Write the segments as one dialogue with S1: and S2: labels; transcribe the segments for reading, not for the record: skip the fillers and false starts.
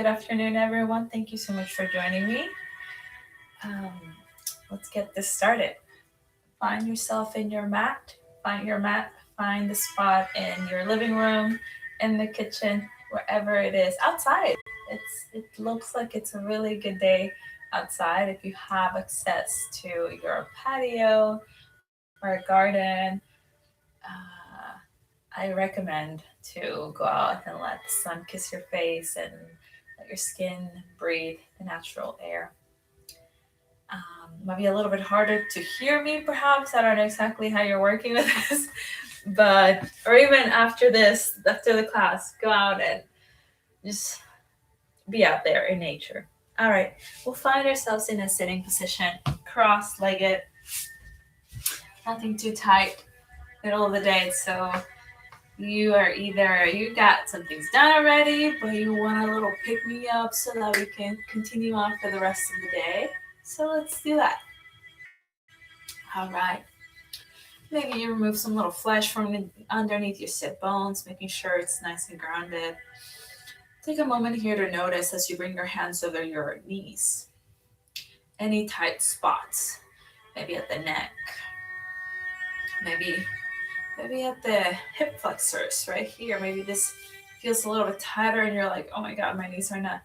S1: Good afternoon, everyone. Thank you so much for joining me. Um, let's get this started. Find yourself in your mat. Find your mat. Find the spot in your living room, in the kitchen, wherever it is. Outside. It looks like it's a really good day outside. If you have access to your patio or a garden, I recommend to go out and let the sun kiss your face and let your skin breathe the natural air. Might be a little bit harder to hear me, perhaps. I don't know exactly how you're working with this, but or even after this, after the class, go out and just be out there in nature. All right, we'll find ourselves in a sitting position, cross-legged, nothing too tight, middle of the day. So you are either you got some things done already, but you want a little pick me up so that we can continue on for the rest of the day. So let's do that. All right. Maybe you remove some little flesh from underneath your sit bones, making sure it's nice and grounded. Take a moment here to notice as you bring your hands over your knees. Any tight spots, maybe at the neck, maybe at the hip flexors right here. Maybe this feels a little bit tighter and you're like, oh my God, my knees are not.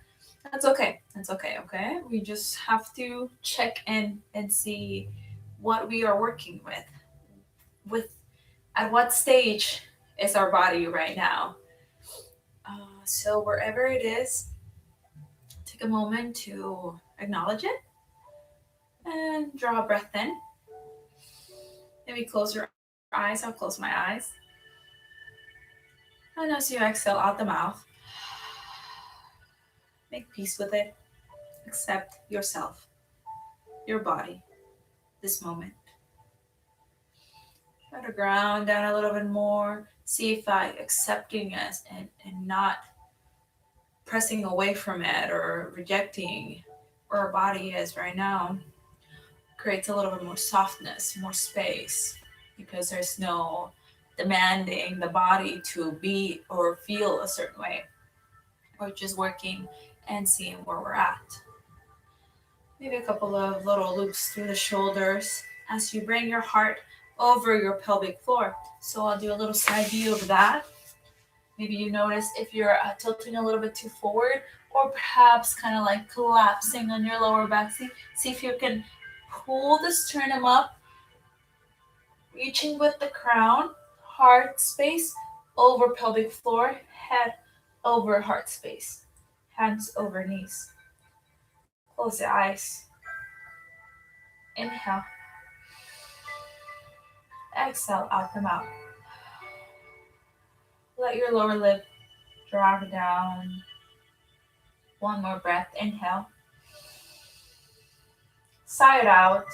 S1: That's okay. That's okay. Okay. We just have to check in and see what we are working with at what stage is our body right now. So wherever it is, take a moment to acknowledge it and draw a breath in. Maybe close your eyes. I'll close my eyes. And as you exhale out the mouth, make peace with it. Accept yourself, your body, this moment. Try to ground down a little bit more. See if I accepting it and not pressing away from it or rejecting where our body is right now creates a little bit more softness, more space, because there's no demanding the body to be or feel a certain way. We're just working and seeing where we're at. Maybe a couple of little loops through the shoulders as you bring your heart over your pelvic floor. So I'll do a little side view of that. Maybe you notice if you're tilting a little bit too forward or perhaps kind of like collapsing on your lower back. See if you can pull the sternum up, reaching with the crown, heart space over pelvic floor, head over heart space, hands over knees. Close your eyes. Inhale. Exhale out the mouth. Let your lower lip drop down. One more breath. Inhale. Sigh it out.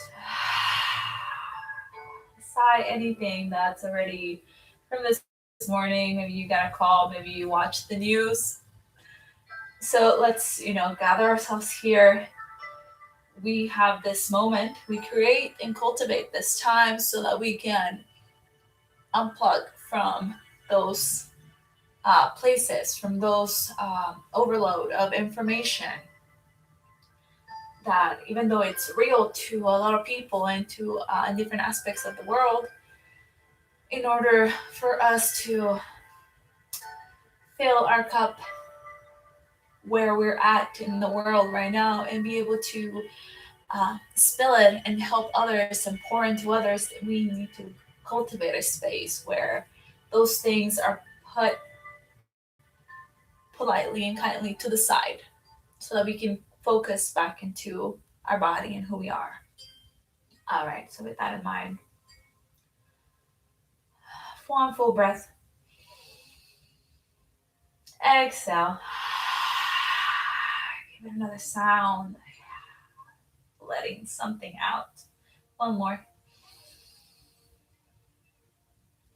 S1: Sigh anything that's already from this morning. Maybe you got a call. Maybe you watched the news. So let's, gather ourselves here. We have this moment. We create and cultivate this time so that we can unplug from those places, from those overload of information that even though it's real to a lot of people and to in different aspects of the world, in order for us to fill our cup where we're at in the world right now and be able to spill it and help others and pour into others, we need to cultivate a space where those things are put politely and kindly to the side so that we can focus back into our body and who we are. All right, so with that in mind, one full breath. Exhale. Give it another sound, letting something out. One more.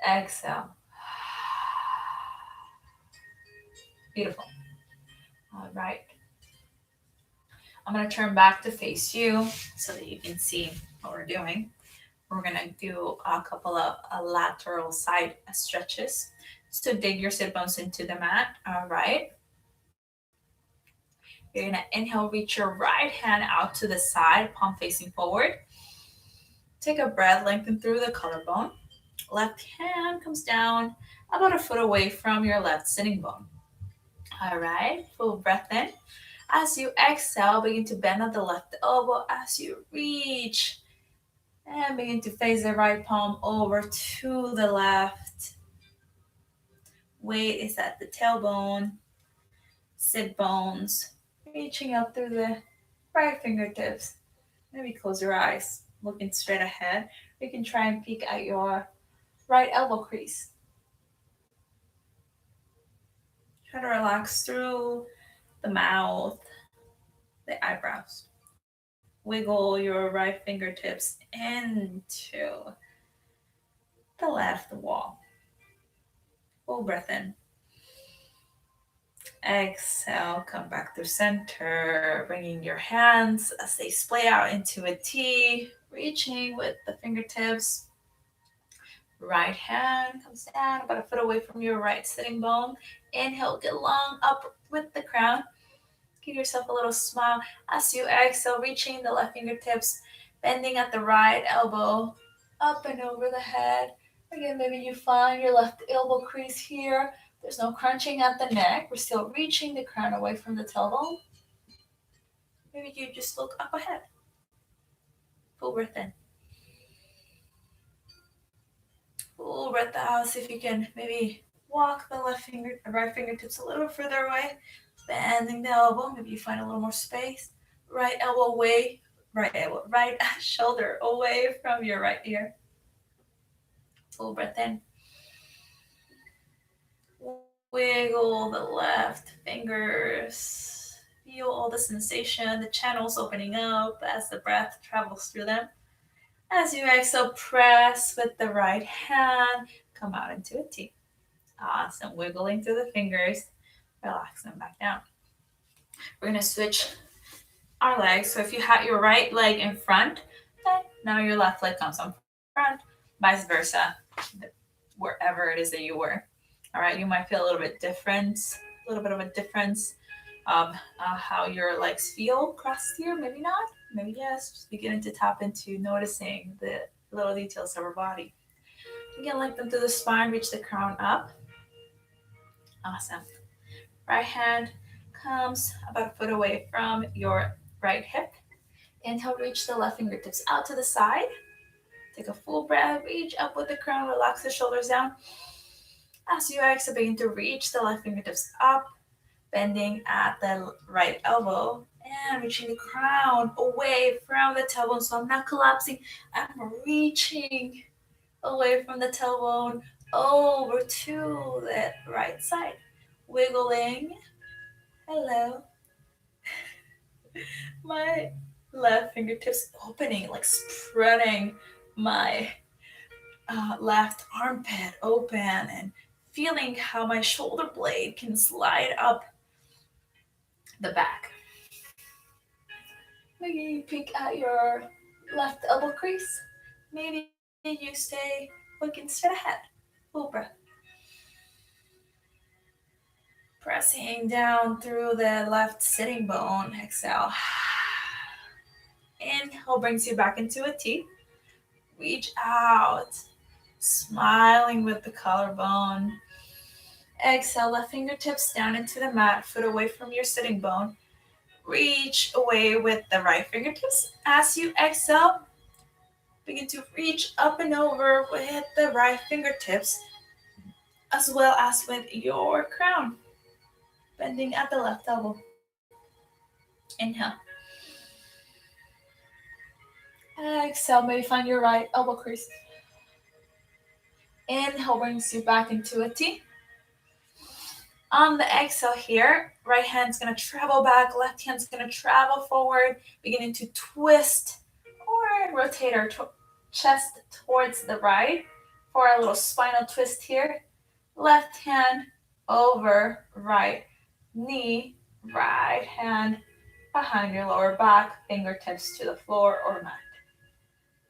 S1: Exhale. Beautiful. All right. I'm going to turn back to face you so that you can see what we're doing. We're going to do a couple of lateral side stretches. So dig your sit bones into the mat. All right. You're gonna inhale, reach your right hand out to the side, palm facing forward. Take a breath, lengthen through the collarbone. Left hand comes down about a foot away from your left sitting bone. All right, full breath in. As you exhale, begin to bend at the left elbow as you reach and begin to face the right palm over to the left. Weight is at the tailbone, sit bones, reaching up through the right fingertips. Maybe close your eyes, looking straight ahead. You can try and peek at your right elbow crease. Try to relax through the mouth, the eyebrows. Wiggle your right fingertips into the left wall. Full breath in. Exhale, come back to center, bringing your hands as they splay out into a T, reaching with the fingertips. Right hand comes down about a foot away from your right sitting bone. Inhale, get long up with the crown. Give yourself a little smile as you exhale, reaching the left fingertips, bending at the right elbow, up and over the head. Again, maybe you find your left elbow crease here. There's no crunching at the neck. We're still reaching the crown away from the tailbone. Maybe you just look up ahead. Full breath in. Full breath out. See if you can maybe walk the right fingertips a little further away. Bending the elbow. Maybe you find a little more space. Right elbow away. Right shoulder away from your right ear. Full breath in. Wiggle the left fingers. Feel all the sensation, the channels opening up as the breath travels through them. As you exhale, press with the right hand. Come out into a T. Awesome. Wiggling through the fingers. Relax them back down. We're going to switch our legs. So if you had your right leg in front, okay, now your left leg comes on front, vice versa, wherever it is that you were. All right, you might feel a little bit of a difference how your legs feel crossed here. Maybe not, maybe yes. Just beginning to tap into noticing the little details of our body. Again, lengthen through the spine, reach the crown up. Awesome. Right hand comes about a foot away from your right hip. Inhale, reach the left fingertips out to the side. Take a full breath, reach up with the crown, relax the shoulders down. As you exhale, begin to reach the left fingertips up, bending at the right elbow, and reaching the crown away from the tailbone. So I'm not collapsing, I'm reaching away from the tailbone over to the right side. Wiggling. Hello. My left fingertips opening, like spreading my left armpit open and feeling how my shoulder blade can slide up the back. Maybe you peek at your left elbow crease. Maybe you stay looking straight ahead. Full breath. Pressing down through the left sitting bone. Exhale. Inhale brings you back into a T. Reach out. Smiling with the collarbone. Exhale, left fingertips down into the mat, foot away from your sitting bone. Reach away with the right fingertips. As you exhale, begin to reach up and over with the right fingertips, as well as with your crown. Bending at the left elbow. Inhale. Exhale, maybe find your right elbow crease. Inhale brings you back into a T. On the exhale here, right hand's going to travel back, left hand's going to travel forward, beginning to twist or rotate our chest towards the right for a little spinal twist here. Left hand over right knee, right hand behind your lower back, fingertips to the floor or mat.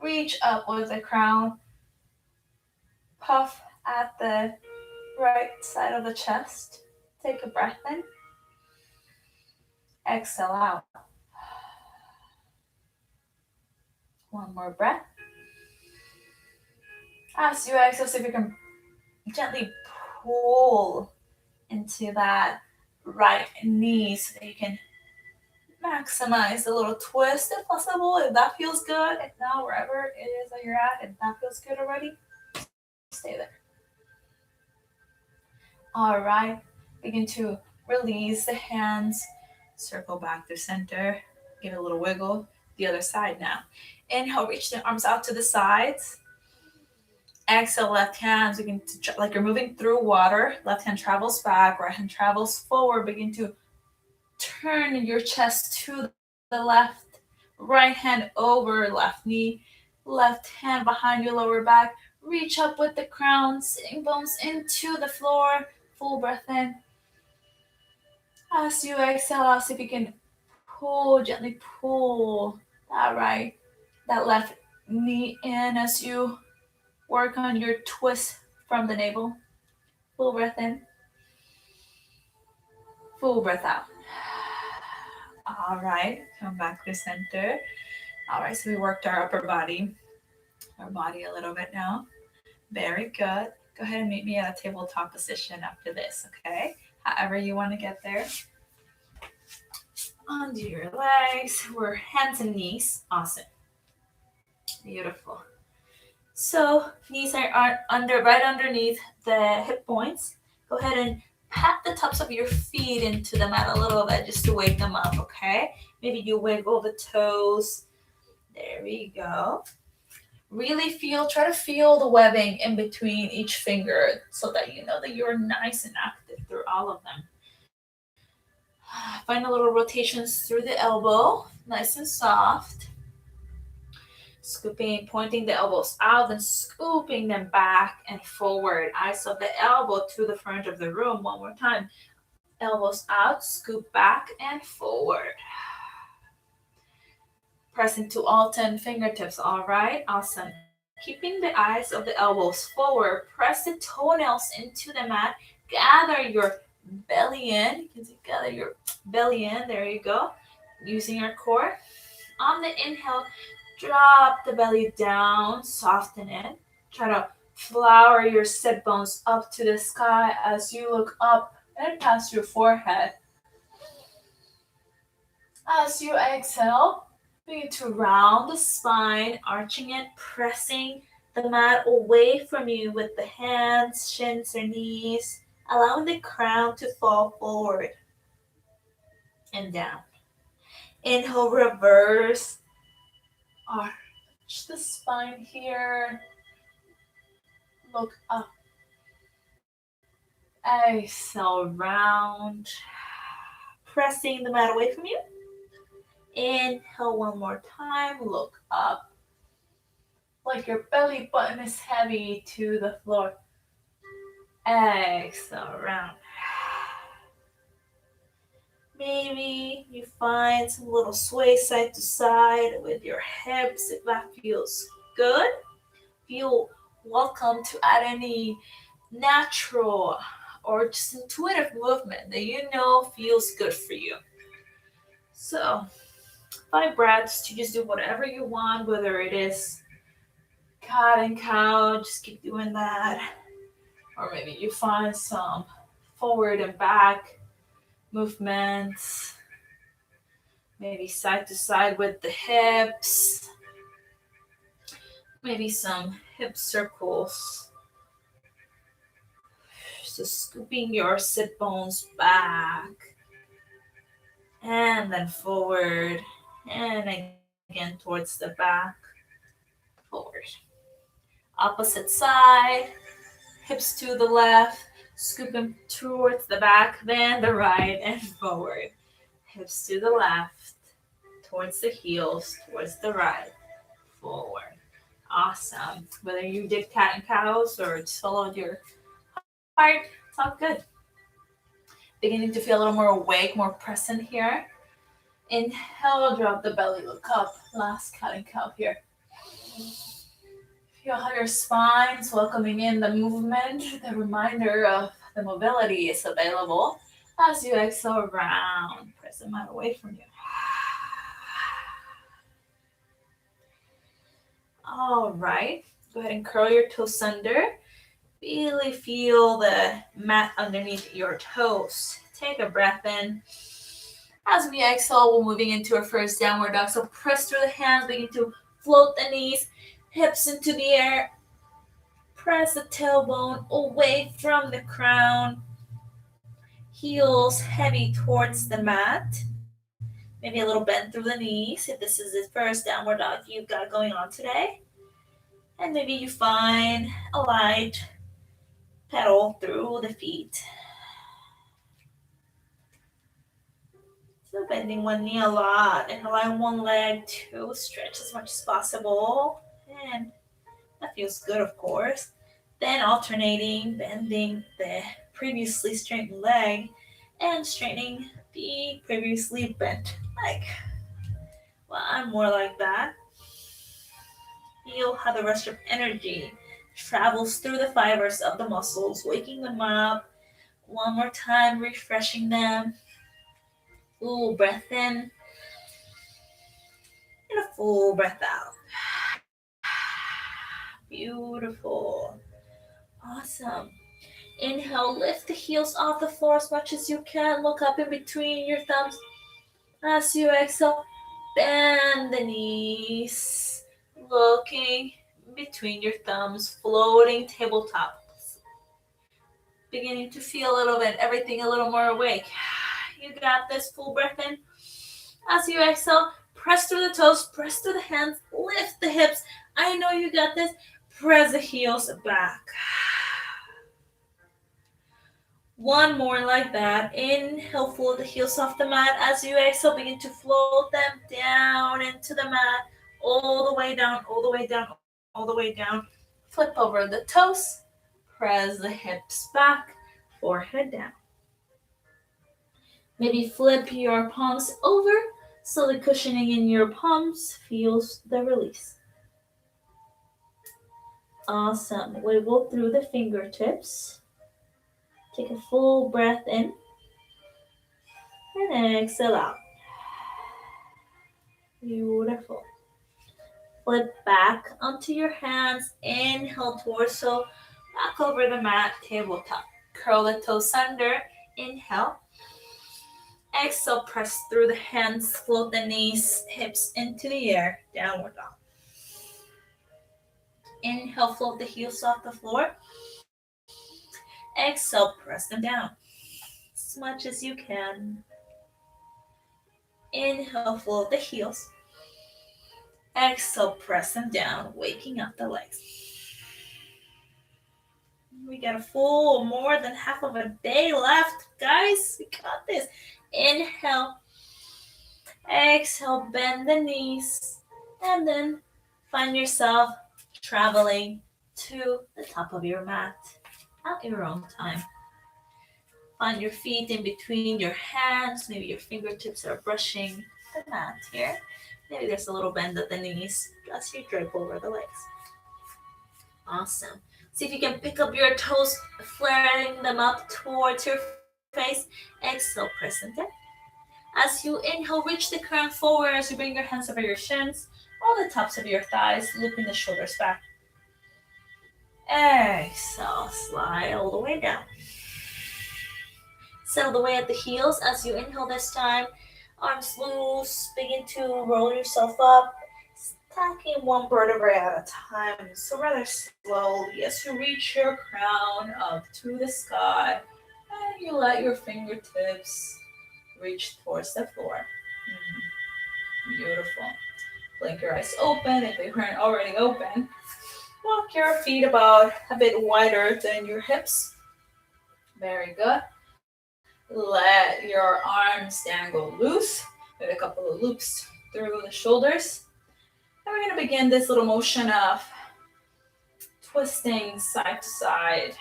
S1: Reach up with the crown, puff at the right side of the chest. Take a breath in. Exhale out. One more breath. As you exhale, see if you can gently pull into that right knee so that you can maximize a little twist if possible, if that feels good. If not, wherever it is that you're at, if that feels good already, stay there. All right, begin to release the hands, circle back to center, give it a little wiggle. The other side now. Inhale, reach the arms out to the sides. Exhale, left hand, begin to, like you're moving through water. Left hand travels back, right hand travels forward. Begin to turn your chest to the left, right hand over left knee, left hand behind your lower back. Reach up with the crown, sitting bones into the floor. Full breath in. As you exhale out, see if you can pull, gently pull that left knee in as you work on your twist from the navel. Full breath in. Full breath out. All right, come back to center. All right, so we worked our upper body, our body a little bit now. Very good. Go ahead and meet me at a tabletop position after this, okay? However you want to get there. Undo your legs. We're hands and knees. Awesome. Beautiful. So knees are right underneath the hip points. Go ahead and pat the tops of your feet into the mat a little bit just to wake them up, okay? Maybe you wiggle the toes. There we go. Really try to feel the webbing in between each finger so that you know that you're nice and active through all of them. Find a little rotations through the elbow, nice and soft. Scooping, pointing the elbows out and scooping them back and forward. Eyes of the elbow to the front of the room. One more time. Elbows out, scoop back and forward. Press into all 10 fingertips, all right? Awesome. Keeping the eyes of the elbows forward. Press the toenails into the mat. Gather your belly in. You can gather your belly in. There you go. Using your core. On the inhale, drop the belly down, soften it. Try to flower your sit bones up to the sky as you look up and past your forehead. As you exhale, begin to round the spine, arching it, pressing the mat away from you with the hands, shins, or knees, allowing the crown to fall forward and down. Inhale, reverse. Arch the spine here. Look up. Exhale, round. Pressing the mat away from you. Inhale one more time. Look up. Like your belly button is heavy to the floor. Exhale, round. Maybe you find some little sway side to side with your hips if that feels good. Feel welcome to add any natural or just intuitive movement that you know feels good for you. So 5 breaths to just do whatever you want, whether it is cat and cow, just keep doing that. Or maybe you find some forward and back movements, maybe side to side with the hips, maybe some hip circles. So scooping your sit bones back and then forward and again towards the back, forward. Opposite side, hips to the left, scooping towards the back, then the right and forward. Hips to the left, towards the heels, towards the right, forward. Awesome. Whether you did cat and cows or just followed your heart, it's all good. Beginning to feel a little more awake, more present here. Inhale, drop the belly, look up. Last cat and cow here. Feel how your spine's welcoming in the movement. The reminder of the mobility is available as you exhale round. Press press the mat away from you. All right. Go ahead and curl your toes under. Really feel the mat underneath your toes. Take a breath in. As we exhale, we're moving into our first downward dog. So press through the hands, begin to float the knees, hips into the air. Press the tailbone away from the crown. Heels heavy towards the mat. Maybe a little bend through the knees if this is the first downward dog you've got going on today. And maybe you find a light pedal through the feet. So bending one knee a lot and allowing one leg to stretch as much as possible. And that feels good, of course. Then alternating, bending the previously straightened leg and straightening the previously bent leg. Well, I'm more like that. Feel how the rush of energy travels through the fibers of the muscles, waking them up. One more time, refreshing them. Full breath in and a full breath out. Beautiful. Awesome. Inhale, lift the heels off the floor as much as you can. Look up in between your thumbs. As you exhale, bend the knees. Looking between your thumbs, floating tabletop. Beginning to feel a little bit, everything a little more awake. You got this. Full breath in. As you exhale, press through the toes, press through the hands, lift the hips. I know you got this. Press the heels back. One more like that. Inhale, float the heels off the mat. As you exhale, begin to float them down into the mat. All the way down, all the way down, all the way down. Flip over the toes. Press the hips back. Forehead down. Maybe flip your palms over so the cushioning in your palms feels the release. Awesome. Wiggle through the fingertips. Take a full breath in and exhale out. Beautiful. Flip back onto your hands. Inhale, torso back over the mat, tabletop. Curl the toes under. Inhale. Exhale, press through the hands, float the knees, hips into the air, downward dog. Inhale, float the heels off the floor. Exhale, press them down as much as you can. Inhale, float the heels. Exhale, press them down, waking up the legs. We got a full, more than half of a day left, guys. We got this. Inhale. Exhale, bend the knees. And then find yourself traveling to the top of your mat at your own time. Find your feet in between your hands. Maybe your fingertips are brushing the mat here. Maybe there's a little bend at the knees as you drape over the legs. Awesome. See if you can pick up your toes, flaring them up towards your face. Exhale, press them down. As you inhale, reach the crown forward as you bring your hands over your shins or the tops of your thighs, looping the shoulders back. Exhale, slide all the way down. Settle the weight at the heels as you inhale this time. Arms loose, begin to roll yourself up, stacking one vertebrae at a time. So rather slowly as you reach your crown up to the sky and you let your fingertips reach towards the floor. Beautiful. Blink your eyes open if they weren't already open. Walk your feet about a bit wider than your hips. Very good. Let your arms dangle loose with a couple of loops through the shoulders. And we're going to begin this little motion of twisting side to side.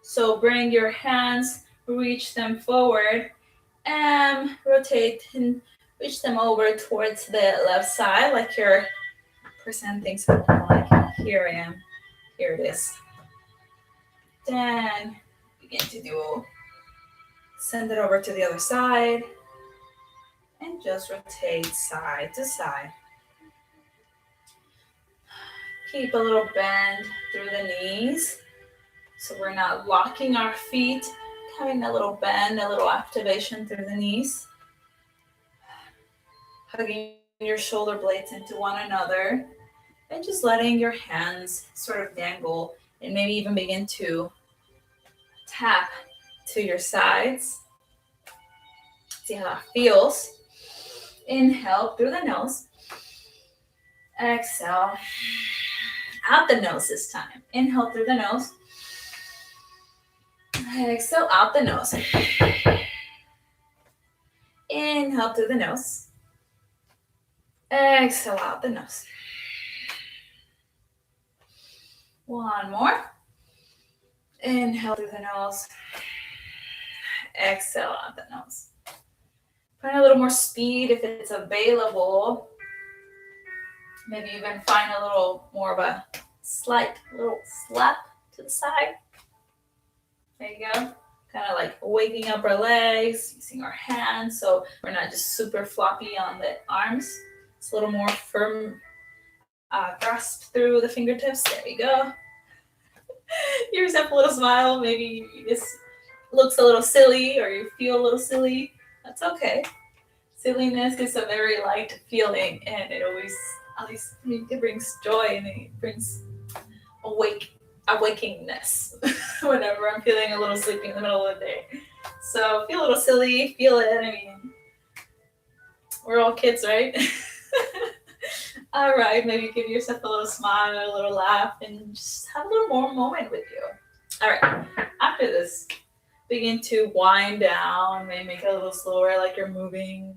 S1: So bring your hands, reach them forward, and rotate and reach them over towards the left side like you're presenting something like, here I am, here it is. Then begin to send it over to the other side. And just rotate side to side. Keep a little bend through the knees. So we're not locking our feet, having a little bend, a little activation through the knees. Hugging your shoulder blades into one another. And just letting your hands sort of dangle and maybe even begin to tap to your sides. See how that feels. Inhale through the nose. Exhale out the nose this time. Inhale through the nose. Exhale out the nose. Inhale through the nose. Exhale out the nose. One more. Inhale through the nose. Exhale out the nose. Find a little more speed if it's available. Maybe even find a little more of a slight little slap to the side. There you go. Kind of like waking up our legs, using our hands so we're not just super floppy on the arms. It's a little more firm grasp through the fingertips. There you go. Give yourself a little smile. Maybe this looks a little silly or you feel a little silly. That's okay. Silliness is a very light feeling and it always, at least it brings joy and it brings awakeness whenever I'm feeling a little sleepy in the middle of the day. So feel a little silly, feel it. I mean, we're all kids, right? All right, maybe give yourself a little smile, a little laugh, and just have a little more moment with you. All right, after this, begin to wind down, maybe make it a little slower, like you're moving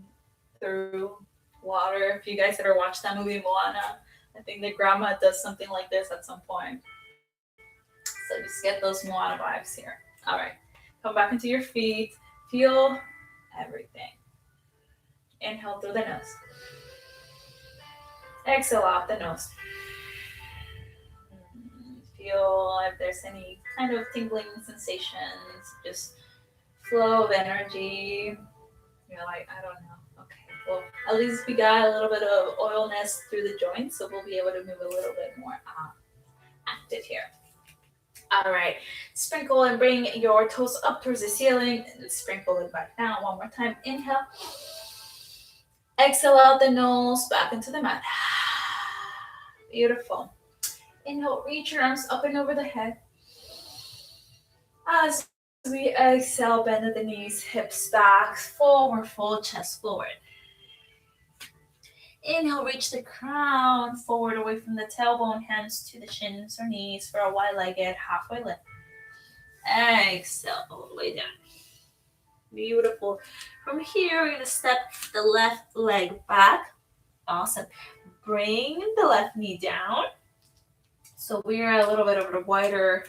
S1: through water. If you guys ever watched that movie Moana, I think the grandma does something like this at some point. So just get those Moana vibes here. All right, come back into your feet. Feel everything. Inhale through the nose. Exhale out the nose. Feel if there's any kind of tingling sensations, just flow of energy. You're like, I don't know. Okay, well, at least we got a little bit of oilness through the joints, so we'll be able to move a little bit more active here. All right, sprinkle and bring your toes up towards the ceiling and sprinkle it back down. One more time. Inhale. Exhale out the nose, back into the mat. Beautiful. Inhale, reach your arms up and over the head. As we exhale, bend at the knees, hips back, forward, fold, chest forward. Inhale, reach the crown forward away from the tailbone, hands to the shins or knees for a wide-legged halfway lift. Exhale, all the way down. Beautiful. From here, we're going to step the left leg back. Awesome. Bring the left knee down. So we're a little bit of a wider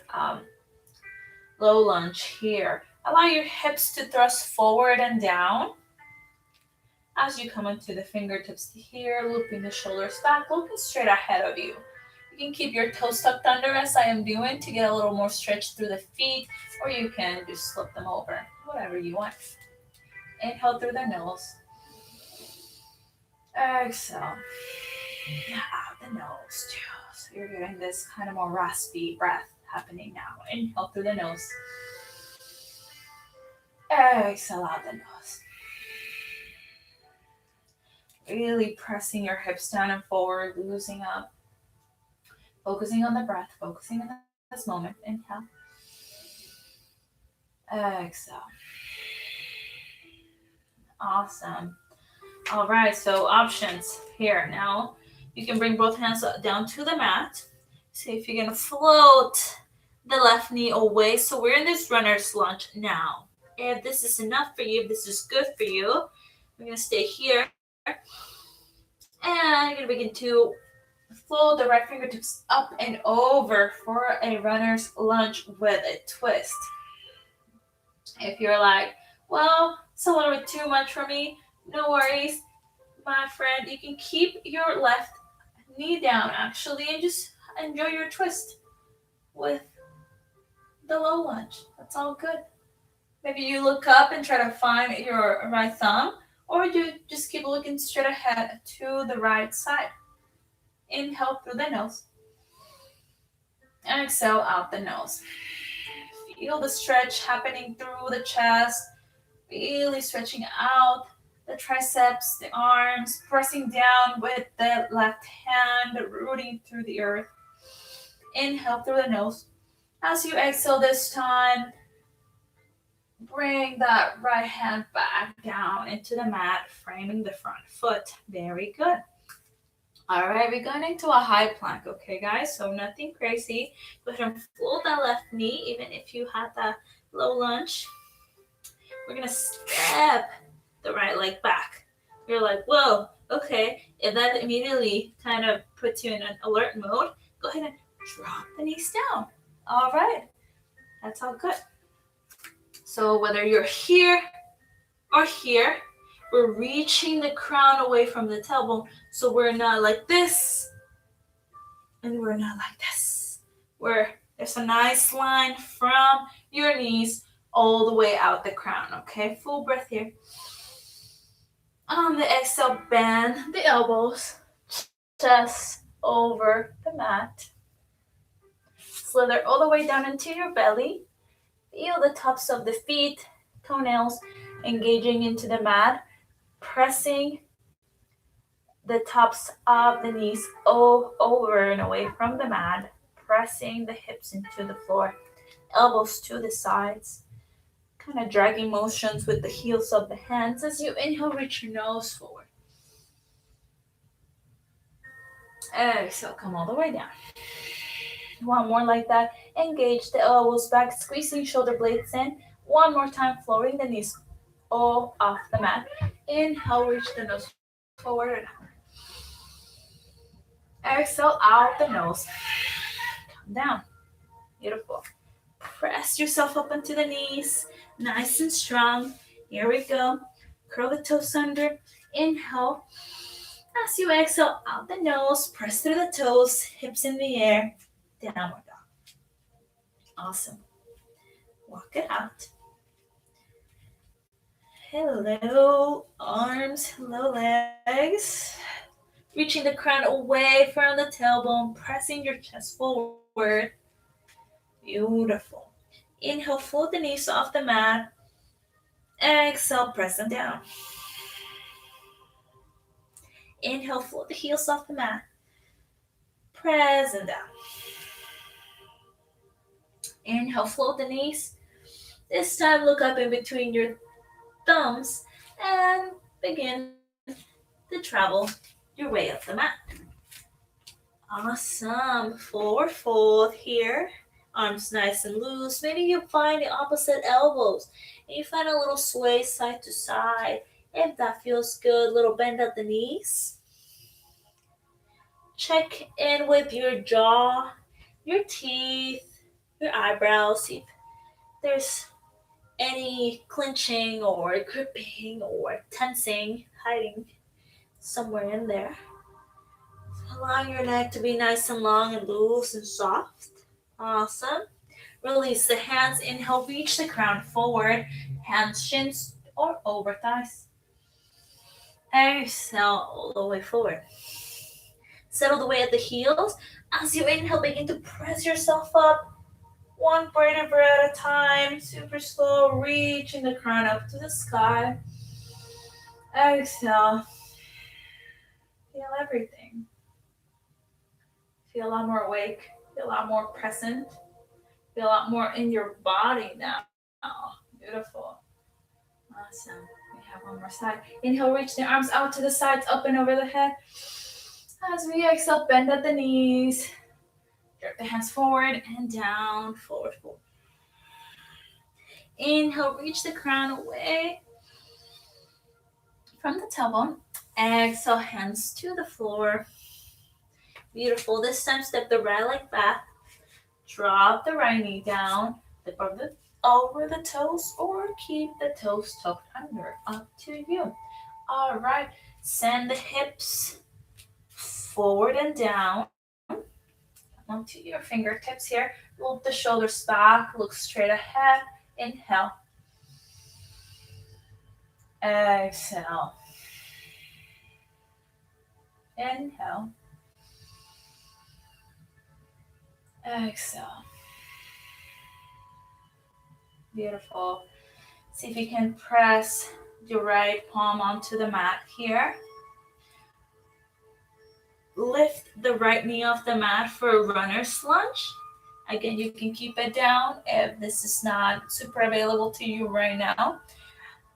S1: low lunge here. Allow your hips to thrust forward and down. As you come into the fingertips here, looping the shoulders back, looking straight ahead of you. You can keep your toes tucked under as I am doing to get a little more stretch through the feet, or you can just slip them over, whatever you want. Inhale through the nose. Exhale. Out the nose too. So you're getting this kind of more raspy breath happening now. Inhale through the nose. Exhale out the nose. Really pressing your hips down and forward, loosening up. Focusing on the breath, focusing on this moment. Inhale. Exhale. Awesome. All right, so options here. Now you can bring both hands down to the mat. See if you can float the left knee away. So we're in this runner's lunge now. If this is enough for you, if this is good for you, we're going to stay here. And you're going to begin to fold the right fingertips up and over for a runner's lunge with a twist. If you're like, well, it's a little bit too much for me, no worries, my friend. You can keep your left knee down, actually, and just enjoy your twist with the low lunge. That's all good. Maybe you look up and try to find your right thumb, or you just keep looking straight ahead to the right side. Inhale through the nose. Exhale out the nose. Feel the stretch happening through the chest, really stretching out the triceps, the arms, pressing down with the left hand, rooting through the earth. Inhale through the nose. As you exhale this time, bring that right hand back down into the mat, framing the front foot. Very good. All right, we're going into a high plank, okay, guys? So nothing crazy. Go ahead and fold that left knee, even if you had that low lunge. We're going to step the right leg back. You're like, whoa, okay. If that immediately kind of puts you in an alert mode, go ahead and drop the knees down. All right, that's all good. So whether you're here or here, we're reaching the crown away from the tailbone. So we're not like this, and we're not like this. There's a nice line from your knees all the way out the crown, okay? Full breath here. On the exhale, bend the elbows, chest over the mat. Slither all the way down into your belly. Feel the tops of the feet, toenails engaging into the mat, pressing the tops of the knees all over and away from the mat, pressing the hips into the floor, elbows to the sides, kind of dragging motions with the heels of the hands. As you inhale, reach your nose forward. Exhale, come all the way down. One more like that. Engage the elbows back, squeezing shoulder blades in. One more time, lowering the knees all off the mat. Inhale, reach the nose forward. Exhale out the nose. Come down. Beautiful. Press yourself up into the knees. Nice and strong. Here we go. Curl the toes under. Inhale. As you exhale out the nose, press through the toes, hips in the air. Downward dog. Awesome. Walk it out. Hello, arms. Hello, legs. Reaching the crown away from the tailbone, pressing your chest forward. Beautiful. Inhale, fold the knees off the mat. Exhale, press them down. Inhale, fold the heels off the mat. Press them down. Inhale, float the knees. This time, look up in between your thumbs and begin to travel your way up the mat. Awesome. Forward fold here. Arms nice and loose. Maybe you find the opposite elbows. And you find a little sway side to side. If that feels good, little bend at the knees. Check in with your jaw, your teeth, your eyebrows. See if there's any clenching or gripping or tensing hiding somewhere in there. Allowing your neck to be nice and long and loose and soft. Awesome. Release the hands. Inhale, reach the crown forward. Hands, shins, or over thighs. Exhale all the way forward. Settle the way at the heels. As you inhale, begin to press yourself up. One vertebra at a time. Super slow. Reaching the crown up to the sky. Exhale. Feel everything. Feel a lot more awake. Feel a lot more present. Feel a lot more in your body now. Beautiful. Awesome. We have one more side. Inhale, reach the arms out to the sides, up and over the head. As we exhale, bend at the knees. Drop the hands forward and down. Forward, forward. Inhale, reach the crown away from the tailbone. Exhale, hands to the floor. Beautiful. This time, step the right leg back. Drop the right knee down. Flip over the toes or keep the toes tucked under. Up to you. All right. Send the hips forward and down. Onto your fingertips here. Loop the shoulders back. Look straight ahead. Inhale. Exhale. Inhale. Exhale. Beautiful. See if you can press your right palm onto the mat here. Lift the right knee off the mat for a runner's lunge. Again, you can keep it down if this is not super available to you right now.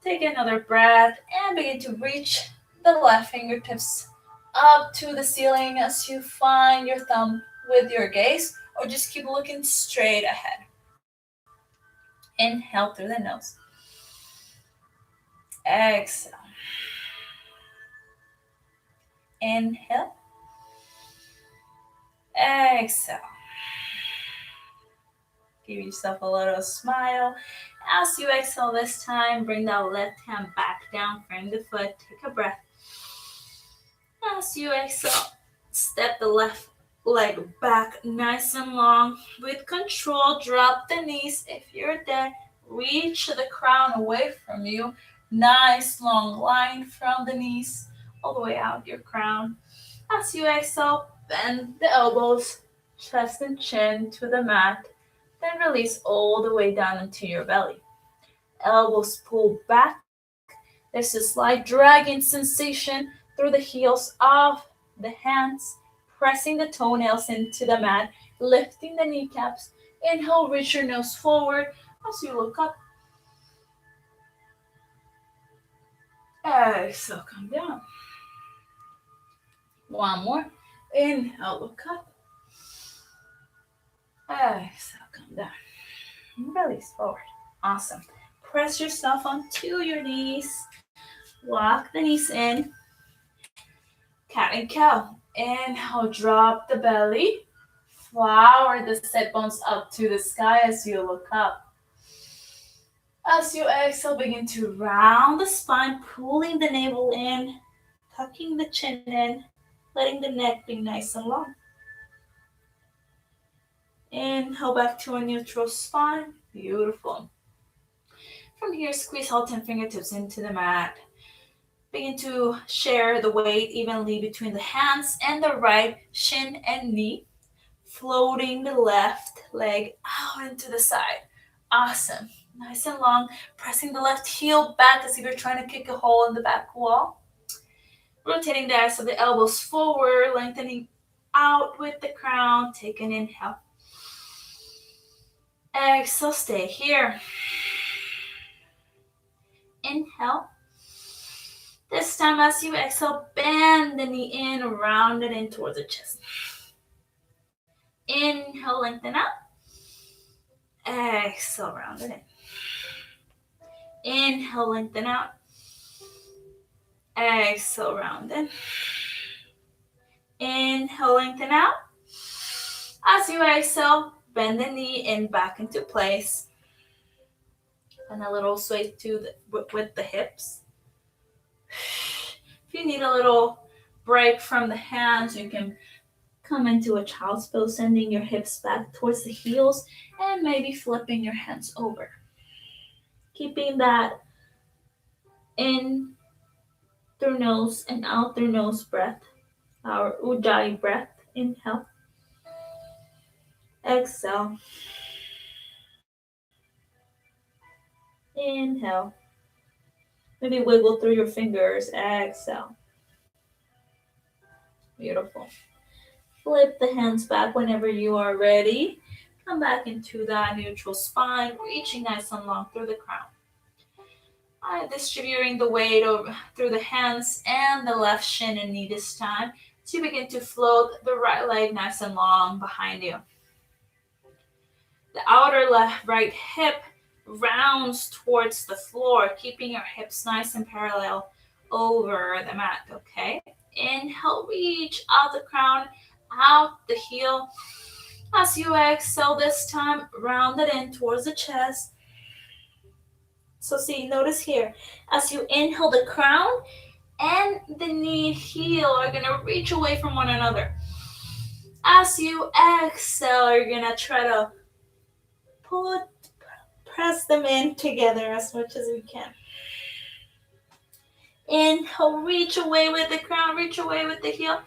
S1: Take another breath and begin to reach the left fingertips up to the ceiling as you find your thumb with your gaze, or just keep looking straight ahead. Inhale through the nose. Exhale. Inhale. Exhale. Give yourself a little smile. As you exhale this time, bring that left hand back down, frame the foot, take a breath. As you exhale, step the left leg back nice and long. With control, drop the knees. If you're there, reach the crown away from you. Nice long line from the knees all the way out your crown. As you exhale, bend the elbows, chest and chin to the mat. Then release all the way down into your belly. Elbows pull back. There's a slight dragging sensation through the heels of the hands, pressing the toenails into the mat, lifting the kneecaps. Inhale, reach your nose forward as you look up. Exhale, come down. One more. Inhale, look up. Exhale, come down. Release forward. Awesome. Press yourself onto your knees. Walk the knees in. Cat and cow. Inhale, drop the belly. Flower the sit bones up to the sky as you look up. As you exhale, begin to round the spine, pulling the navel in, tucking the chin in, letting the neck be nice and long. Inhale back to a neutral spine. Beautiful. From here, squeeze all 10 fingertips into the mat. Begin to share the weight evenly between the hands and the right shin and knee. Floating the left leg out into the side. Awesome. Nice and long. Pressing the left heel back as if you're trying to kick a hole in the back wall. Rotating the ass of the elbows forward, lengthening out with the crown. Take an inhale. Exhale, stay here. Inhale. This time as you exhale, bend the knee in, round it in towards the chest. Inhale, lengthen out. Exhale, round it in. Inhale, lengthen out. Exhale, round in. Inhale, lengthen out. As you exhale, bend the knee in back into place. And a little sway with the hips. If you need a little break from the hands, you can come into a child's pose, sending your hips back towards the heels and maybe flipping your hands over. Keeping that in through nose and out through nose breath, our Ujjayi breath. Inhale. Exhale. Inhale. Maybe wiggle through your fingers. Exhale. Beautiful. Flip the hands back whenever you are ready. Come back into that neutral spine, reaching nice and long through the crown. Distributing the weight through the hands and the left shin and knee this time. So you begin to float the right leg nice and long behind you. The outer left right hip rounds towards the floor, keeping your hips nice and parallel over the mat, okay? Inhale, reach out the crown, out the heel. As you exhale this time, round it in towards the chest. So see, notice here, as you inhale, the crown and the knee heel are going to reach away from one another. As you exhale, you're going to try to press them in together as much as you can. Inhale, reach away with the crown, reach away with the heel.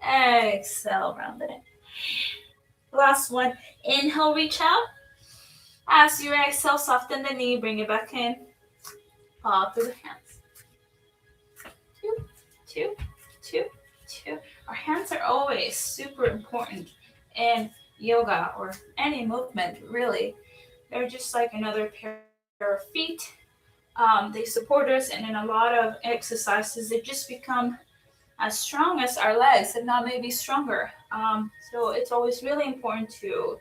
S1: Exhale, round it in. Last one. Inhale, reach out. As you exhale, soften the knee, bring it back in. Paw through the hands. Two, two, two, two. Our hands are always super important in yoga or any movement, really. They're just like another pair of feet. They support us, and in a lot of exercises, they just become as strong as our legs, if not maybe stronger. So it's always really important to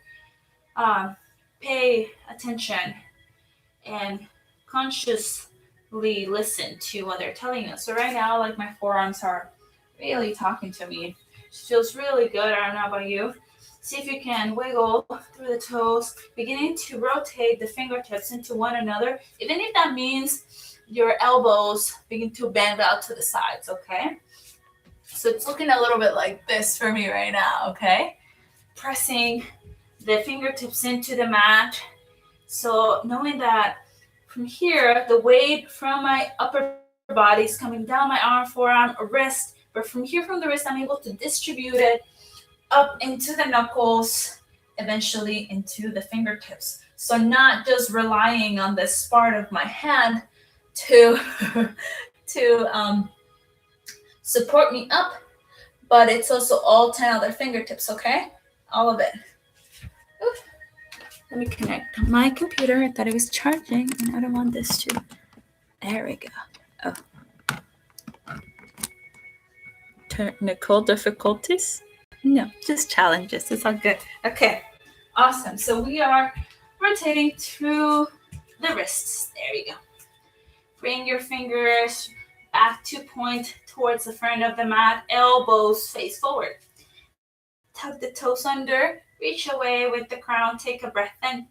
S1: um, pay attention and consciously listen to what they're telling us. So right now, like my forearms are really talking to me. It feels really good. I don't know about you. See if you can wiggle through the toes, beginning to rotate the fingertips into one another, even if that means your elbows begin to bend out to the sides, okay? So it's looking a little bit like this for me right now, okay? Pressing the fingertips into the mat. So knowing that from here, the weight from my upper body is coming down my arm, forearm, or wrist, but from here, from the wrist, I'm able to distribute it up into the knuckles, eventually into the fingertips. So not just relying on this part of my hand to to support me up, but it's also all 10 other fingertips, okay? All of it. Oof. Let me connect my computer. I thought it was charging, and I don't want this to. There we go. Oh. Technical difficulties? No, just challenges. It's all good. Okay, awesome. So we are rotating through the wrists. There you go. Bring your fingers back to point towards the front of the mat. Elbows face forward. Tuck the toes under. Reach away with the crown. Take a breath in.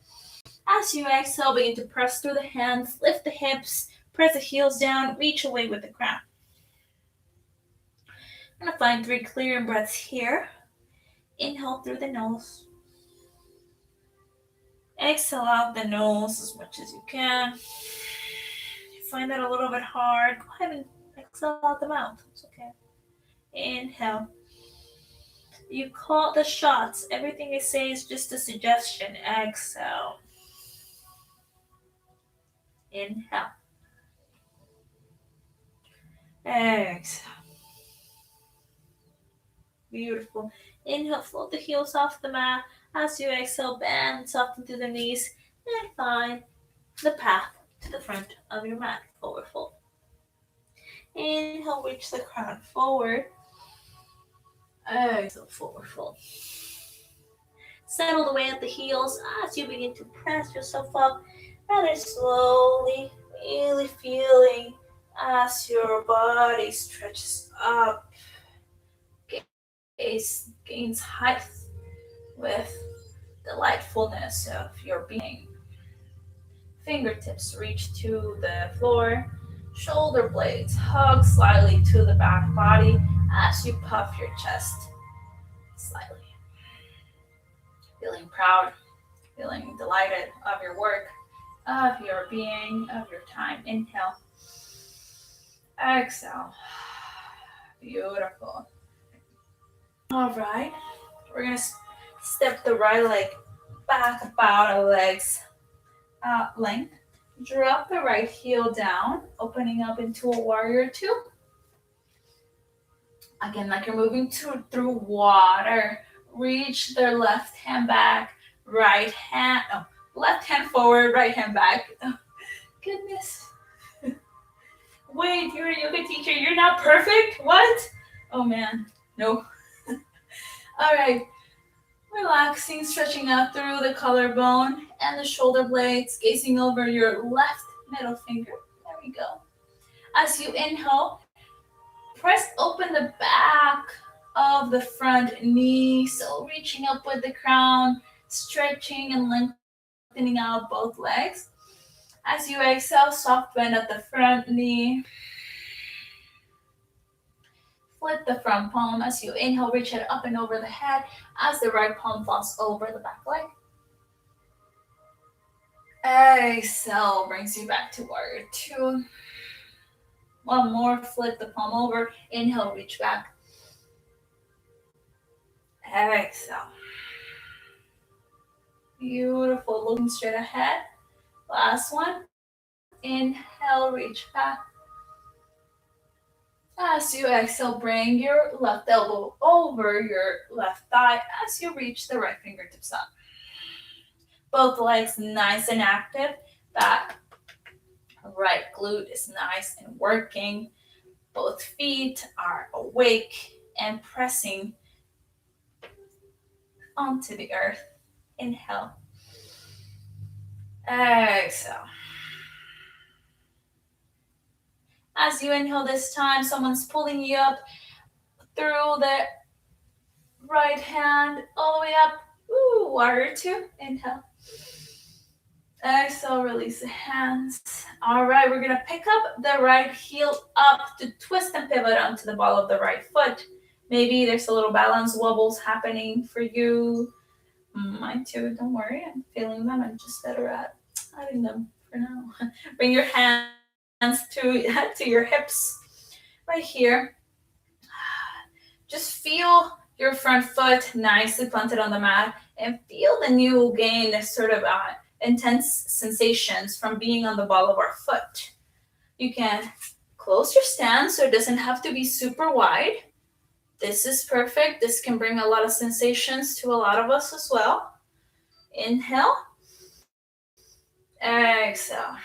S1: As you exhale, begin to press through the hands. Lift the hips. Press the heels down. Reach away with the crown. I'm going to find 3 clear breaths here. Inhale through the nose. Exhale out the nose as much as you can. If you find that a little bit hard, go ahead and exhale out the mouth. It's okay. Inhale. You call the shots. Everything I say is just a suggestion. Exhale. Inhale. Exhale. Beautiful. Inhale, float the heels off the mat. As you exhale, bend, soften through the knees, and find the path to the front of your mat. Forward fold. Inhale, reach the crown forward. Exhale, forward fold. Settle the way at the heels as you begin to press yourself up rather slowly, really feeling as your body stretches up, gains height with delightfulness of your being. Fingertips reach to the floor. Shoulder blades hug slightly to the back body as you puff your chest slightly. Feeling proud, feeling delighted of your work, of your being, of your time. Inhale. Exhale. Beautiful. All right. We're going to step the right leg back about a leg's length. Drop the right heel down, opening up into a warrior 2. Again, like you're moving through water. Reach the left hand back, left hand forward, right hand back. Oh, goodness. Wait, you're a yoga teacher. You're not perfect? What? Oh, man. No. All right. Relaxing, stretching out through the collarbone and the shoulder blades, gazing over your left middle finger. There we go. As you inhale, press open the back of the front knee. So reaching up with the crown, stretching and lengthening out both legs. As you exhale, soft bend at the front knee. Flip the front palm. As you inhale, reach it up and over the head as the right palm falls over the back leg. Exhale brings you back to warrior 2. One more, flip the palm over. Inhale, reach back. Exhale. Beautiful, looking straight ahead. Last one. Inhale, reach back. As you exhale, bring your left elbow over your left thigh as you reach the right fingertips up. Both legs nice and active. That right glute is nice and working. Both feet are awake and pressing onto the earth. Inhale. Exhale. As you inhale this time, someone's pulling you up through the right hand all the way up. Ooh, warrior two. Inhale. Exhale, release the hands. All right, we're gonna pick up the right heel up to twist and pivot onto the ball of the right foot. Maybe there's a little balance wobbles happening for you. Mine too, don't worry, I'm feeling them. I'm just better at hiding them for now. Bring your hands to your hips right here. Just feel your front foot nicely planted on the mat and feel the new gain sort of intense sensations from being on the ball of our foot. You can close your stance so it doesn't have to be super wide. This is perfect. This can bring a lot of sensations to a lot of us as well. Inhale. Exhale.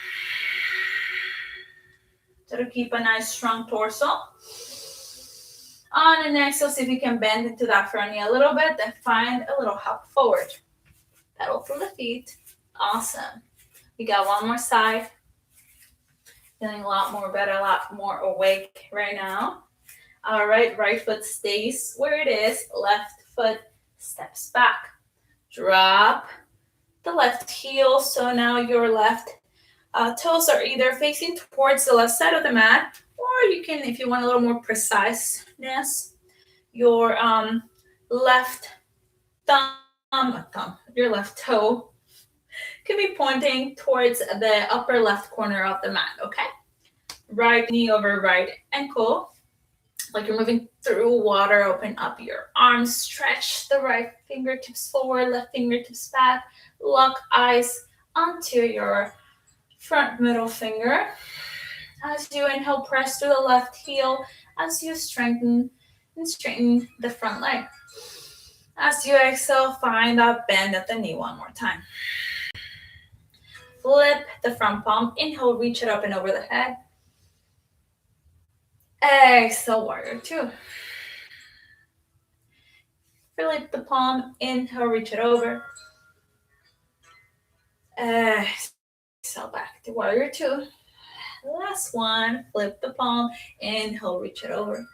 S1: So to keep a nice strong torso. On an exhale, see if you can bend into that front knee a little bit, then find a little hop forward. Pedal through the feet. Awesome. We got one more side. Feeling a lot more better, a lot more awake right now. All right, right foot stays where it is. Left foot steps back. Drop the left heel. So now your left toes are either facing towards the left side of the mat, or you can, if you want a little more preciseness, your left your left toe can be pointing towards the upper left corner of the mat, okay? Right knee over right ankle. Like you're moving through water, open up your arms, stretch the right fingertips forward, left fingertips back, lock eyes onto your front middle finger. As you inhale, press to the left heel as you strengthen and straighten the front leg. As you exhale, find that bend at the knee one more time. Flip the front palm. Inhale, reach it up and over the head. Exhale, warrior two. Flip the palm. Inhale, reach it over. Exhale, back to warrior two. Last one, flip the palm. Inhale, reach it over.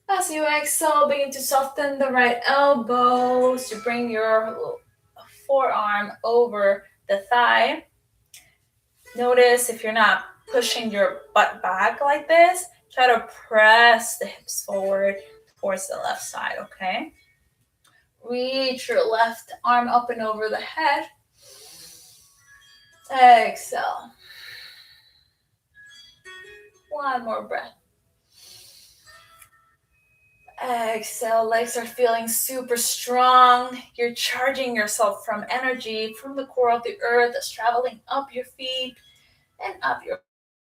S1: As you exhale, begin to soften the right elbows to bring your forearm over the thigh. Notice if you're not pushing your butt back like this, try to press the hips forward towards the left side, okay? Reach your left arm up and over the head. Exhale. One more breath. Exhale, legs are feeling super strong. You're charging yourself from energy from the core of the earth that's traveling up your feet and up your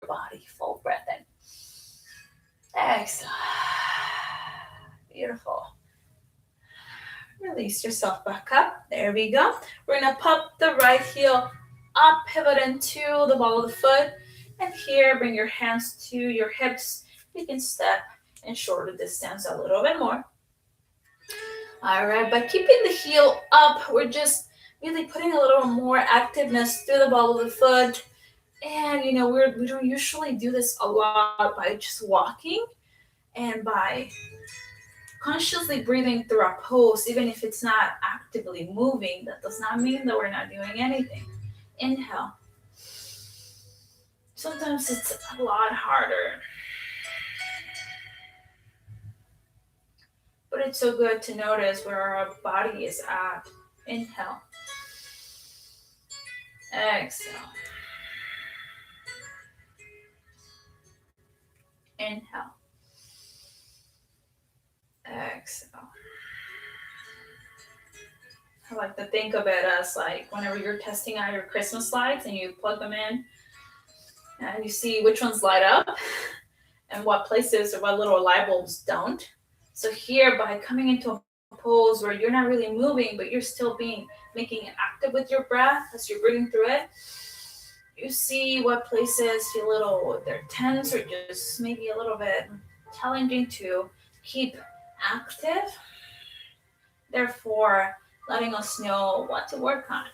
S1: body. Full breath in. Exhale. Beautiful. Release yourself back up. There we go. We're going to pop the right heel up, pivot into the ball of the foot. And here, bring your hands to your hips. You can step and shorten the distance a little bit more. All right, by keeping the heel up, we're just really putting a little more activeness through the ball of the foot. And, you know, we don't usually do this a lot by just walking and by consciously breathing through our pose, even if it's not actively moving. That does not mean that we're not doing anything. Inhale. Sometimes it's a lot harder. But it's so good to notice where our body is at. Inhale. Exhale. Inhale. Exhale. I like to think of it as like whenever you're testing out your Christmas lights and you plug them in and you see which ones light up and what places or what little light bulbs don't. So here, by coming into a pose where you're not really moving, but you're still making it active with your breath as you're breathing through it, you see what places feel a little they're tense or just maybe a little bit challenging to keep active. Therefore, letting us know what to work on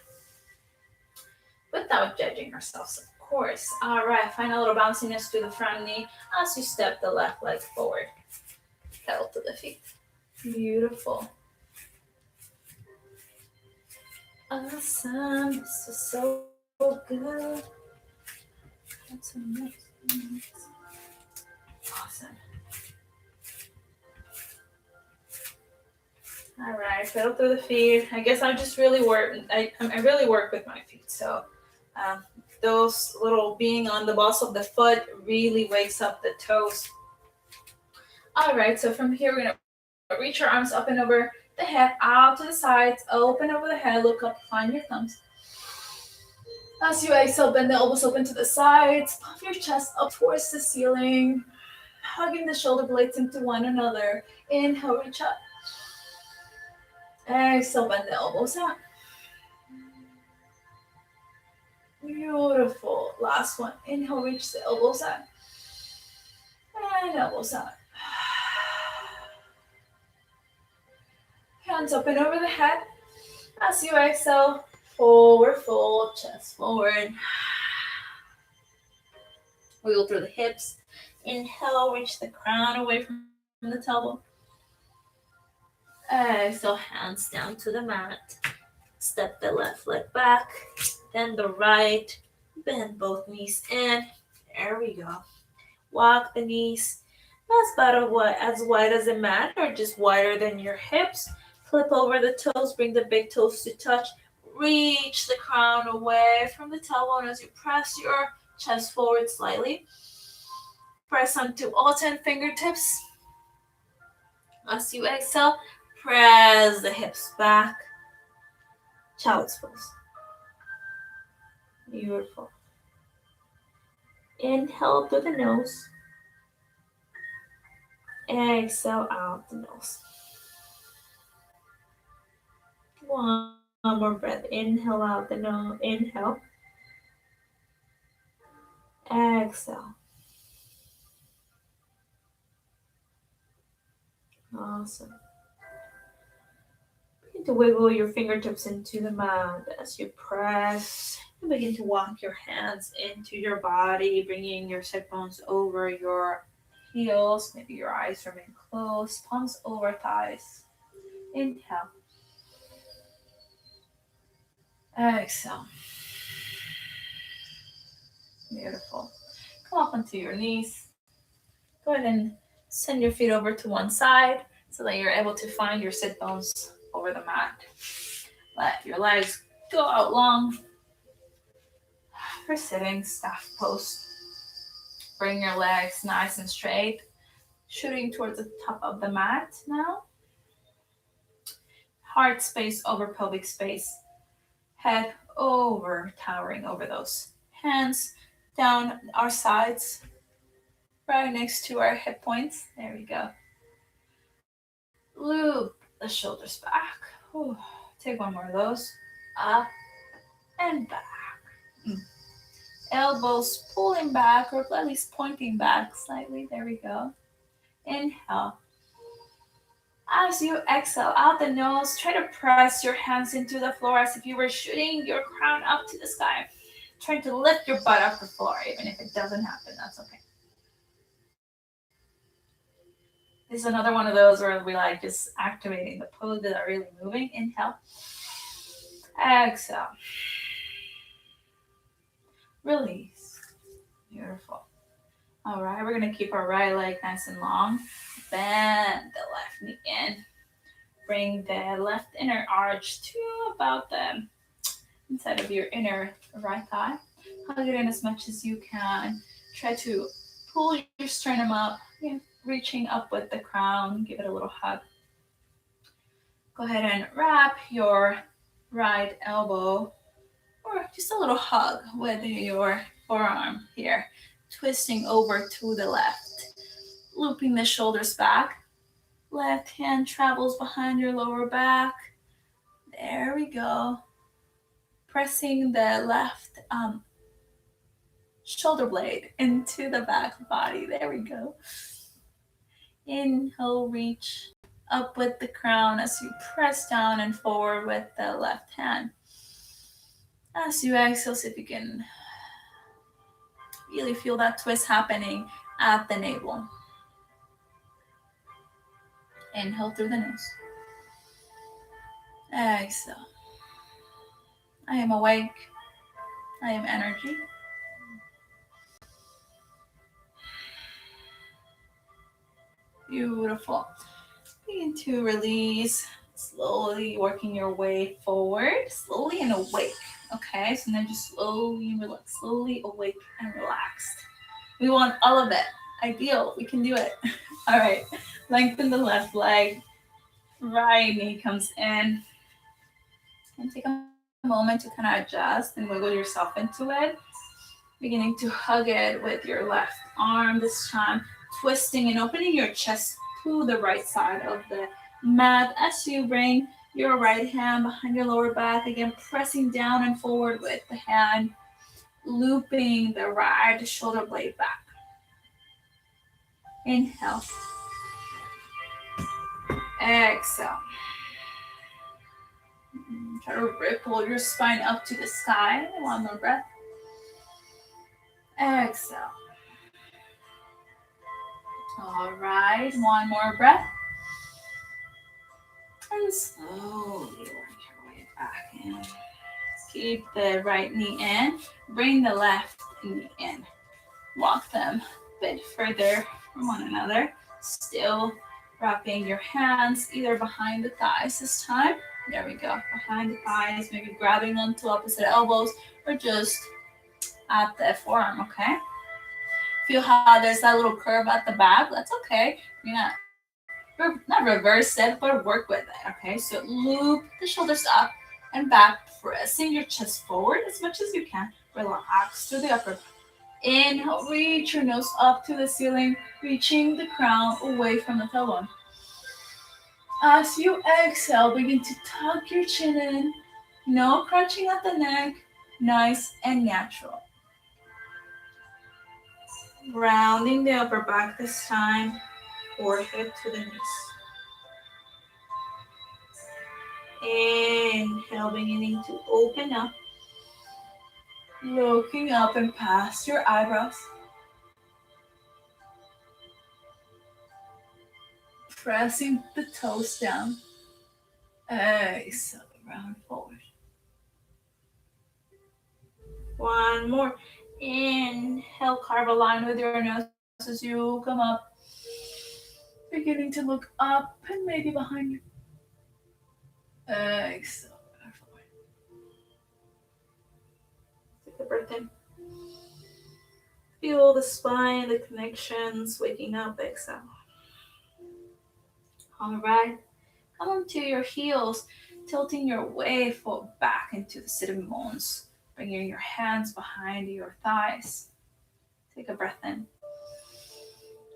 S1: without judging ourselves, of course. All right, find a little bounciness to the front knee as you step the left leg forward, pedal to the feet. Beautiful. Awesome. This is so good. That's so nice. Awesome. All right, pedal through the feet. I guess I just really work. I really work with my feet. So those little being on the balls of the foot really wakes up the toes. All right, so from here we're gonna reach your arms up and over the head, out to the sides, open over the head, look up, find your thumbs. As you exhale, bend the elbows open to the sides, pump your chest up towards the ceiling, hugging the shoulder blades into one another. Inhale, reach up. Exhale, bend the elbows out. Beautiful. Last one. Inhale, reach the elbows out. And elbows out. Hands up and over the head. As you exhale, forward fold, chest forward. Wiggle through the hips. Inhale, reach the crown away from the tailbone. Exhale, hands down to the mat. Step the left leg back, then the right. Bend both knees in. There we go. Walk the knees as wide as the mat or just wider than your hips. Flip over the toes, bring the big toes to touch. Reach the crown away from the tailbone as you press your chest forward slightly. Press onto all 10 fingertips. As you exhale, press the hips back. Child's pose. Beautiful. Inhale through the nose. Exhale out the nose. One more breath. Inhale out the nose. Inhale. Exhale. Awesome. Begin to wiggle your fingertips into the mat as you press. And begin to walk your hands into your body, bringing your sit bones over your heels. Maybe your eyes remain closed. Palms over thighs. Inhale. Exhale. Beautiful. Come up onto your knees. Go ahead and send your feet over to one side so that you're able to find your sit bones over the mat. Let your legs go out long for sitting staff pose. Bring your legs nice and straight, shooting towards the top of the mat now. Heart space over pelvic space. Head over, towering over those. Hands down our sides, right next to our hip points. There we go. Loop the shoulders back. Whew. Take one more of those. Up and back. Elbows pulling back or at least pointing back slightly. There we go. Inhale. As you exhale out the nose, try to press your hands into the floor as if you were shooting your crown up to the sky. Trying to lift your butt off the floor, even if it doesn't happen, that's okay. This is another one of those where we like just activating the pose that are really moving. Inhale. Exhale. Release. Beautiful. All right, we're going to keep our right leg nice and long. Bend the left knee in. Bring the left inner arch to about the inside of your inner right thigh. Hug it in as much as you can. Try to pull your sternum up, reaching up with the crown. Give it a little hug. Go ahead and wrap your right elbow or just a little hug with your forearm here. Twisting over to the left. Looping the shoulders back. Left hand travels behind your lower back. There we go. Pressing the left shoulder blade into the back body. There we go. Inhale, reach up with the crown as you press down and forward with the left hand. As you exhale, see if you can really feel that twist happening at the navel. Inhale through the nose. Exhale. I am awake. I am energy. Beautiful. Begin to release, slowly working your way forward, slowly and awake. Okay, so then just slowly relax, slowly awake and relaxed. We want all of it. Ideal, we can do it. All right, lengthen the left leg. Right knee comes in. And take a moment to kind of adjust and wiggle yourself into it. Beginning to hug it with your left arm this time. Twisting and opening your chest to the right side of the mat as you bring your right hand behind your lower back. Again, pressing down and forward with the hand. Looping the right shoulder blade back. Inhale. Exhale. Try to ripple your spine up to the sky. One more breath. Exhale. All right, one more breath. And slowly work your way back in. Keep the right knee in. Bring the left knee in. Walk them a bit further from one another. Still wrapping your hands either behind the thighs this time. There we go. Behind the thighs, maybe grabbing onto opposite elbows or just at the forearm, okay? Feel how there's that little curve at the back. That's okay. Yeah. Not reverse it, but work with it, okay? So loop the shoulders up and back, pressing your chest forward as much as you can. Relax to the upper back. Inhale, reach your nose up to the ceiling, reaching the crown away from the tailbone. As you exhale, begin to tuck your chin in. No crunching at the neck. Nice and natural. Rounding the upper back this time, forehead to the knees. Inhale, beginning to open up. Looking up and past your eyebrows. Pressing the toes down. Exhale, round forward. One more. Inhale, carve a line with your nose as you come up. Beginning to look up and maybe behind you. Exhale, round forward. Take a breath in. Feel the spine, the connections, waking up, exhale. All right, come onto your heels, tilting your way back into the sitting bones, bringing your hands behind your thighs. Take a breath in.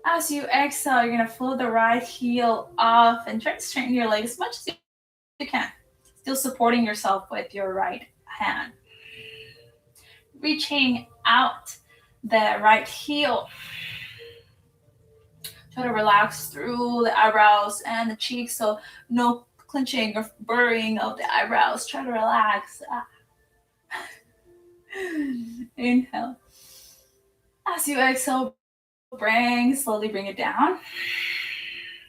S1: As you exhale, you're going to float the right heel off and try to straighten your leg as much as you can, still supporting yourself with your right hand. Reaching out the right heel. Try to relax through the eyebrows and the cheeks, so no clenching or burrowing of the eyebrows. Try to relax. Inhale. As you exhale, slowly bring it down.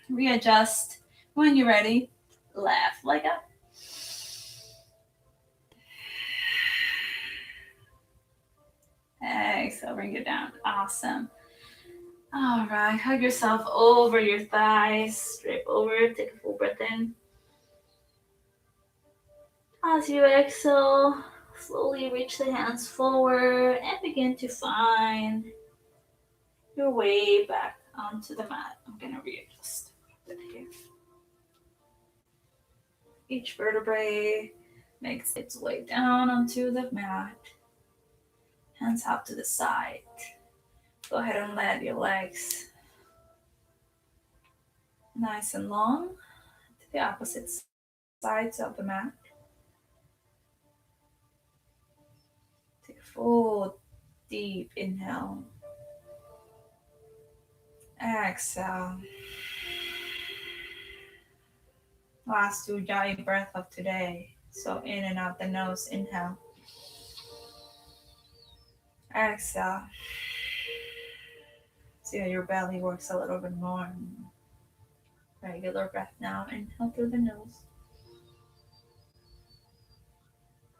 S1: Readjust. When you're ready, left leg up. Exhale, bring it down. Awesome. All right, hug yourself over your thighs, drape over, take a full breath in. As you exhale, slowly reach the hands forward and begin to find your way back onto the mat. I'm gonna readjust a bit here. Each vertebrae makes its way down onto the mat. Hands out to the side. Go ahead and let your legs nice and long to the opposite sides of the mat. Take a full deep inhale. Exhale. Last two giant breaths of today. So in and out the nose, inhale. Exhale. See how your belly works a little bit more. Regular breath now. Inhale through the nose.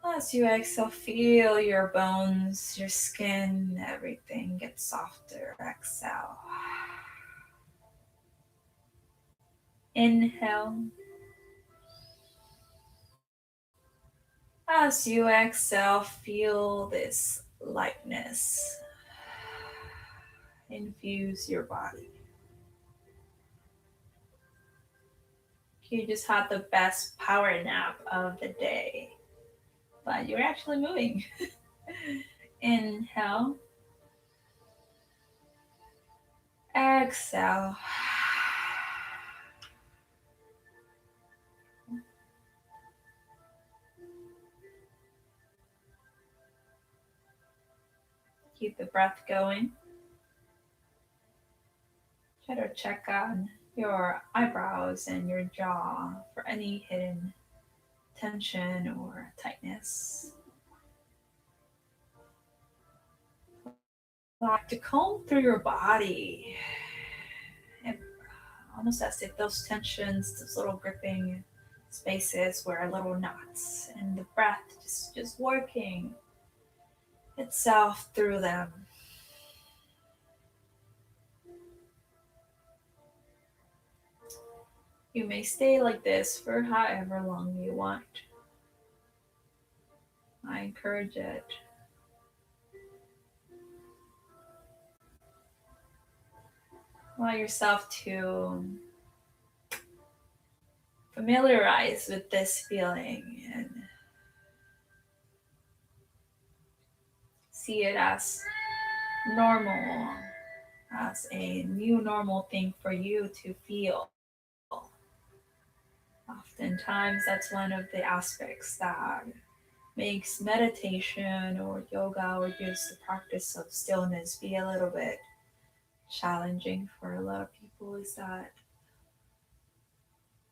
S1: As you exhale, feel your bones, your skin, everything get softer. Exhale. Inhale. As you exhale, feel this lightness infuse your body. You just had the best power nap of the day, but you're actually moving. Inhale. Exhale. Keep the breath going. Try to check on your eyebrows and your jaw for any hidden tension or tightness. Like to comb through your body, and almost as if those tensions, those little gripping spaces were little knots, and the breath just working itself through them. You may stay like this for however long you want. I encourage it. Allow yourself to familiarize with this feeling and see it as normal, as a new normal thing for you to feel. Oftentimes, that's one of the aspects that makes meditation or yoga or just the practice of stillness be a little bit challenging for a lot of people, is that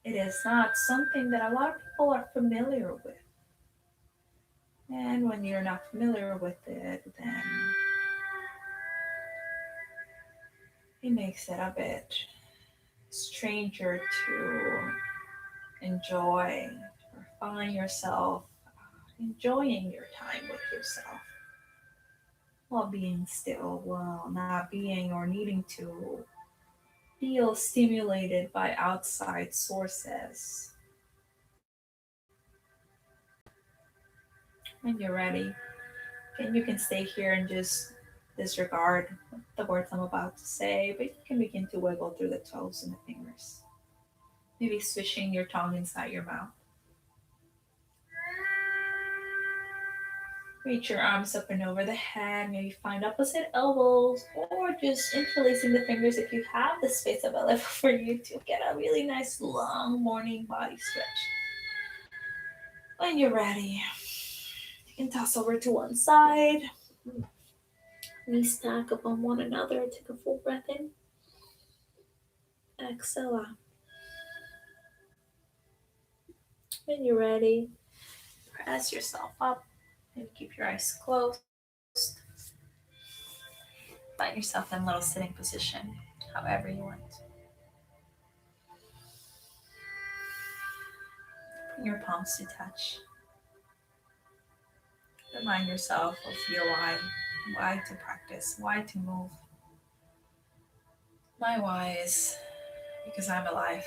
S1: it is not something that a lot of people are familiar with. And when you're not familiar with it, then it makes it a bit stranger to enjoy or find yourself enjoying your time with yourself while being still, while not being or needing to feel stimulated by outside sources. When you're ready, and you can stay here and just disregard the words I'm about to say, but you can begin to wiggle through the toes and the fingers. Maybe swishing your tongue inside your mouth. Reach your arms up and over the head. Maybe find opposite elbows or just interlacing the fingers if you have the space available for you to get a really nice long morning body stretch. When you're ready, you can toss over to one side. Knees stack upon one another. Take a full breath in. Exhale out. When you're ready, press yourself up and keep your eyes closed. Find yourself in a little sitting position, however you want. Bring your palms to touch. Remind yourself of your why to practice, why to move. My why is because I'm alive.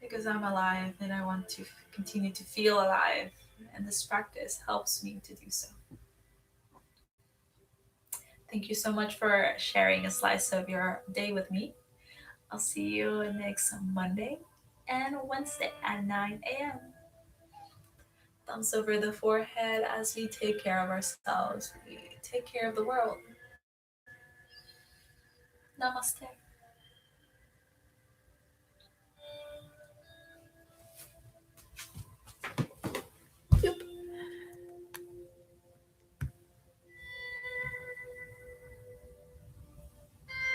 S1: Because I'm alive and I want to continue to feel alive, and this practice helps me to do so. Thank you so much for sharing a slice of your day with me. I'll see you next Monday and Wednesday at 9 a.m. Thumbs over the forehead as we take care of ourselves. We take care of the world. Namaste.